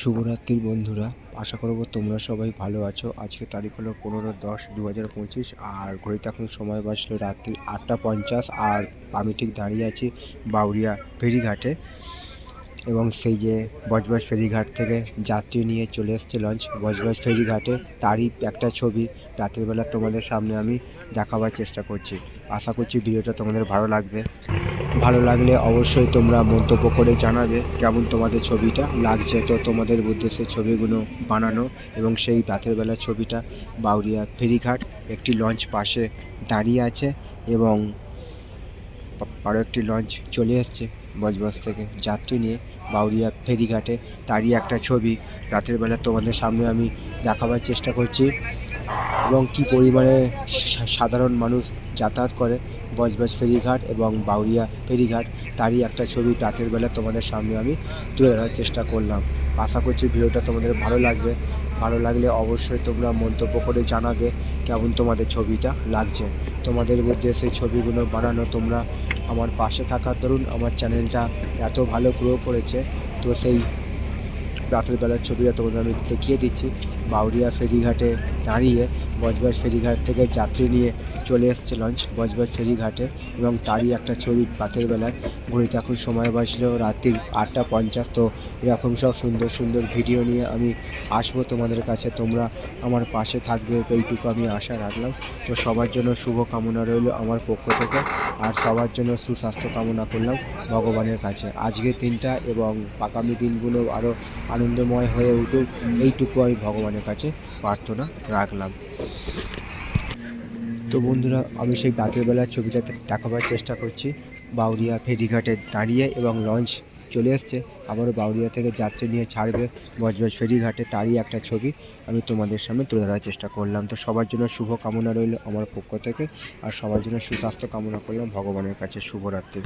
শুভরাত্রির বন্ধুরা, আশা করব তোমরা সবাই ভালো আছো। আজকে তারিখ হলো 15/10/2025 আর ঘড়িতে এখন সময় বাজলো রাত্রি 8টা 50। আর আমি ঠিক দাঁড়িয়ে আছি বাউরিয়া ফেরিঘাটে এবং সেই যে বজবজ ফেরিঘাট থেকে যাত্রী নিয়ে চলে এসছে লঞ্চ বজবজ ফেরিঘাটে, তারই একটা ছবি রাত্রিবেলা তোমাদের সামনে আমি দেখাবার চেষ্টা করছি। আশা করছি ভিডিওটা তোমাদের ভালো লাগবে। ভালো লাগলে অবশ্যই তোমরা মন্তব্য করে জানাবে কেমন তোমাদের ছবিটা লাগছে। তো তোমাদের উদ্দেশ্যে ছবিগুলো বানানো এবং সেই রাতের বেলার ছবিটা বাউরিয়া ফেরিঘাট, একটি লঞ্চ পাশে দাঁড়িয়ে আছে এবং আরও একটি লঞ্চ চলে এসছে বজবজ থেকে যাত্রী নিয়ে বাউরিয়া ফেরিঘাটে, তারই একটা ছবি রাতের বেলা তোমাদের সামনে আমি দেখাবার চেষ্টা করছি এবং কী পরিমাণে সাধারণ মানুষ যাতায়াত করে বজবজ ফেরিঘাট এবং বাউরিয়া ফেরিঘাট, তারই একটা ছবি রাতের বেলা তোমাদের সামনে আমি তুলে ধরার চেষ্টা করলাম। আশা করছি ভিডিওটা তোমাদের ভালো লাগবে। ভালো লাগলে অবশ্যই তোমরা মন্তব্য করে জানাবে কেমন তোমাদের ছবিটা লাগছে। তোমাদের মধ্যে সেই ছবিগুলো বানানো, তোমরা আমার পাশে থাকার দরুন আমার চ্যানেলটা এত ভালো গ্রো করেছে। তো সেই রাতের বেলার ছবিটা তোমাদের আমি দেখিয়ে দিচ্ছি। বাউরিয়া ফেরিঘাটে দাঁড়িয়ে বজবজ ফেরিঘাট থেকে যাত্রী নিয়ে চলে এসছে লঞ্চ বজবজ ফেরিঘাটে এবং তারই একটা ছবি রাতের বেলায়। ঘড়িতে এখন সময় বাজলো রাত্রির 8টা 50। তো এরকম সব সুন্দর সুন্দর ভিডিও নিয়ে আমি আসবো তোমাদের কাছে। তোমরা আমার পাশে থাকবে এইটুকু আমি আশা রাখলাম। তো সবার জন্য শুভ কামনা রইল আমার পক্ষ থেকে, আর সবার জন্য সুস্বাস্থ্য কামনা করলাম ভগবানের কাছে। আজকের দিনটা এবং আগামী দিনগুলো আরও আনন্দময় হয়ে উঠুক, এইটুকু আমি ভগবানের কাছে প্রার্থনা রাখলাম। তো বন্ধুরা, আমি সেই রাতের বেলার ছবিটা দেখাবার চেষ্টা করছি। বাউরিয়া ফেরিঘাটে দাঁড়িয়ে এবং লঞ্চ চলে এসছে, আবারও বাউরিয়া থেকে যাত্রী নিয়ে ছাড়বে বজবজ ফেরিঘাটে, তারই একটা ছবি আমি তোমাদের সামনে তুলে ধরার চেষ্টা করলাম। তো সবার জন্য শুভ কামনা রইল আমার পক্ষ থেকে, আর সবার জন্য সুস্বাস্থ্য কামনা করলাম ভগবানের কাছে। শুভরাত্রি।